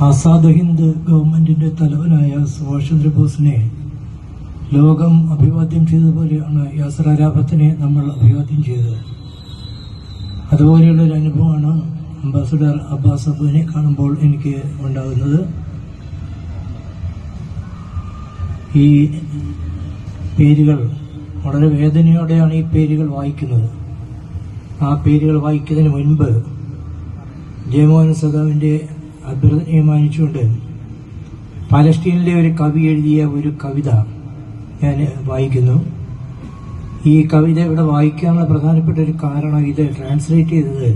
ആസാദ് ഹിന്ദ് ഗവൺമെന്റിന്റെ തലവനായ സുഭാഷ് ചന്ദ്രബോസിനെ ലോകം അഭിവാദ്യം ചെയ്തതുപോലെയാണ് യാസർ അരാഫത്തിനെ നമ്മൾ അഭിവാദ്യം ചെയ്തത്. അതുപോലെയുള്ളൊരു അനുഭവമാണ് അംബാസഡർ അബ്ബാസ് അബുവിനെ കാണുമ്പോൾ എനിക്ക് ഉണ്ടാകുന്നത്. ഈ പേരുകൾ വളരെ വേദനയോടെയാണ് ഈ പേരുകൾ വായിക്കുന്നത്. ആ പേരുകൾ വായിക്കുന്നതിന് മുൻപ് ജയമോഹൻ സഖാവിന്റെ അഭ്യർത്ഥനയെ മാനിച്ചുകൊണ്ട് പാലസ്തീനിലെ ഒരു കവി എഴുതിയ ഒരു കവിത ഞാൻ വായിക്കുന്നു. ഈ കവിത ഇവിടെ വായിക്കാനുള്ള പ്രധാനപ്പെട്ട ഒരു കാരണം, ഇത് ട്രാൻസ്ലേറ്റ് ചെയ്തത്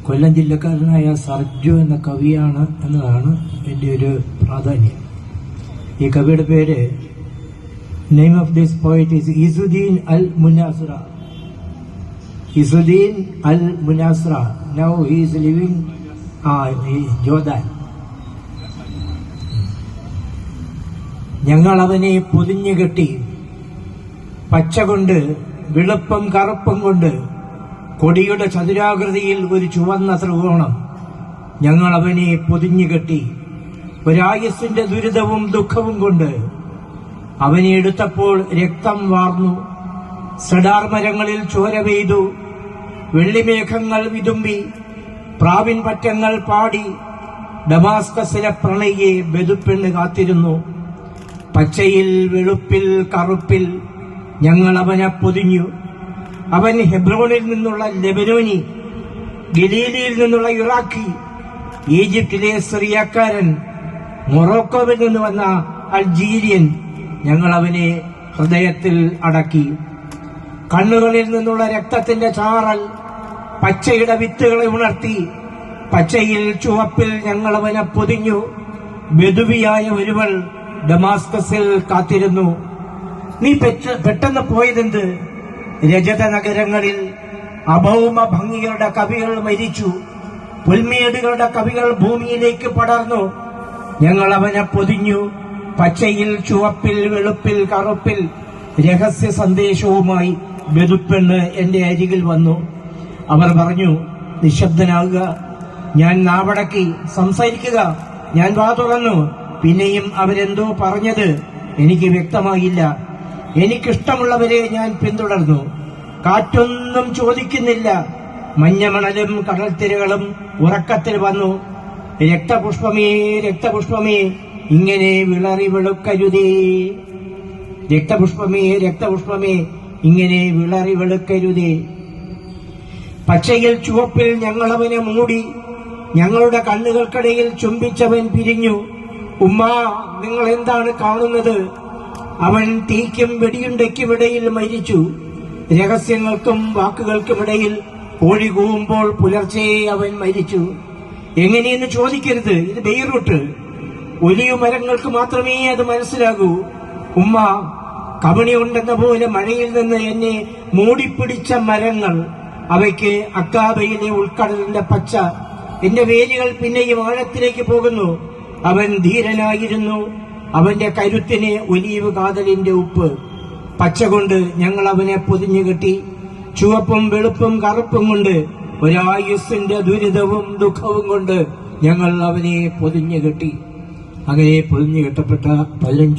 കൊല്ലം ജില്ലക്കാരനായ സർജു എന്ന കവിയാണ് എന്നതാണ് എൻ്റെ ഒരു പ്രാധാന്യം. ഈ കവിയുടെ പേര്, name of this poet is Izzuddin al Munasra. Izzuddin al Munasra. Now he is living Jordan. ഞങ്ങൾ അവനെ പൊതിഞ്ഞുകെട്ടി, പച്ച കൊണ്ട് വെളുപ്പും കറുപ്പും കൊണ്ട് കൊടിയുടെ ചതുരാകൃതിയിൽ ഒരു ചുവന്ന ത്രികോണം. ഞങ്ങൾ അവനെ പൊതിഞ്ഞുകെട്ടി ഒരായുസ്സിന്റെ ദുരിതവും ദുഃഖവും കൊണ്ട്. അവനെ എടുത്തപ്പോൾ രക്തം വാർന്നു, സെഡാർ മരങ്ങളിൽ ചോര പെയ്തു, വെള്ളിമേഘങ്ങൾ വിതുമ്പി, പ്രാവിൻ പറ്റങ്ങൾ പാടി. ഡമാസ്കസിലെ പ്രണയിയെ ബെതുപ്പെണ്ണ് കാത്തിരുന്നു. പച്ചയിൽ വെളുപ്പിൽ കറുപ്പിൽ ഞങ്ങൾ അവനെ പൊതിഞ്ഞു. അവൻ ഹെബ്രോണിൽ നിന്നുള്ള ലെബനോനി, ഗലീലയിൽ നിന്നുള്ള ഇറാഖി, ഈജിപ്തിലെ സിറിയക്കാരൻ, മൊറോക്കോവിൽ നിന്ന് വന്ന അൾജീരിയൻ. ഞങ്ങൾ അവനെ ഹൃദയത്തിൽ അടക്കി. കണ്ണുകളിൽ നിന്നുള്ള രക്തത്തിന്റെ ചാറൽ പച്ചയുടെ വിത്തുകളെ ഉണർത്തി. പച്ചയിൽ ചുവപ്പിൽ ഞങ്ങൾ അവനെ പൊതിഞ്ഞു. ബെദുവിയായ ഒരുവൾ ഡമാസ്കസിൽ കാത്തിരുന്നു. നീ പെട്ടെന്ന് പോയതെന്ത്? രജത നഗരങ്ങളിൽ അഭൗമ ഭംഗികളുടെ കവികൾ മരിച്ചു. പുൽമേടുകളുടെ കവികൾ ഭൂമിയിലേക്ക് പടർന്നു. ഞങ്ങൾ അവനെ പൊതിഞ്ഞു. പച്ചയിൽ ചുവപ്പിൽ വെളുപ്പിൽ കറുപ്പിൽ രഹസ്യ സന്ദേശവുമായി ബെതുപ്പെണ്ണ് എന്റെ അരികിൽ വന്നു. അവർ പറഞ്ഞു, നിശബ്ദനാകുക. ഞാൻ നാവടക്കി. സംസാരിക്കുക. ഞാൻ വാ തുറന്നു. പിന്നെയും അവരെന്തോ പറഞ്ഞത് എനിക്ക് വ്യക്തമായില്ല. എനിക്കിഷ്ടമുള്ളവരെ ഞാൻ പിന്തുടർന്നു. കാറ്റൊന്നും ചോദിക്കുന്നില്ല. മഞ്ഞമണലും കടൽത്തിരകളും ഉറക്കത്തിൽ വന്നു. രക്തപുഷ്പമേ രക്തപുഷ്പമേ ഇങ്ങനെ വിളറി വെളുക്കരുതേ. രക്തപുഷ്പമേ രക്തപുഷ്പമേ ഇങ്ങനെ വിളറി വെളുക്കരുതേ. പച്ചയിൽ ചുവപ്പിൽ ഞങ്ങളവനെ മൂടി. ഞങ്ങളുടെ കണ്ണുകൾക്കിടയിൽ ചുംബിച്ചവൻ പിരിഞ്ഞു. ഉമ്മാ, നിങ്ങൾ എന്താണ് കാണുന്നത്? അവൻ തീക്കും വെടിയുണ്ടയ്ക്കുമിടയിൽ മരിച്ചു. രഹസ്യങ്ങൾക്കും വാക്കുകൾക്കുമിടയിൽ കോഴി കൂവുമ്പോൾ പുലർച്ചെ അവൻ മരിച്ചു. എങ്ങനെയെന്ന് ചോദിക്കരുത്. ഇത് ബെയ്റൂട്ട്. ഒലിവ് മരങ്ങൾക്ക് മാത്രമേ അത് മനസ്സിലാകൂ. ഉമ്മ, കബണി ഉണ്ടെന്ന പോലെ മഴയിൽ നിന്ന് എന്നെ മൂടിപ്പിടിച്ച മരങ്ങൾ. അവയ്ക്ക് അക്കാബയിലെ ഉൾക്കടലിന്റെ പച്ച. എന്റെ വേരുകൾ പിന്നെയും ആഴത്തിലേക്ക് പോകുന്നു. അവൻ ധീരനായിരുന്നു. അവന്റെ കരുത്തിന് ഒലീവ് കാതലിന്റെ ഉപ്പ്. പച്ച കൊണ്ട് ഞങ്ങൾ അവനെ പൊതിഞ്ഞുകെട്ടി. ചുവപ്പും വെളുപ്പും കറുപ്പും കൊണ്ട് ഒരായുസ്സിന്റെ ദുരിതവും ദുഃഖവും കൊണ്ട് ഞങ്ങൾ അവനെ പൊതിഞ്ഞുകെട്ടി. അങ്ങനെ പൊതിഞ്ഞുകെട്ടപ്പെട്ട 15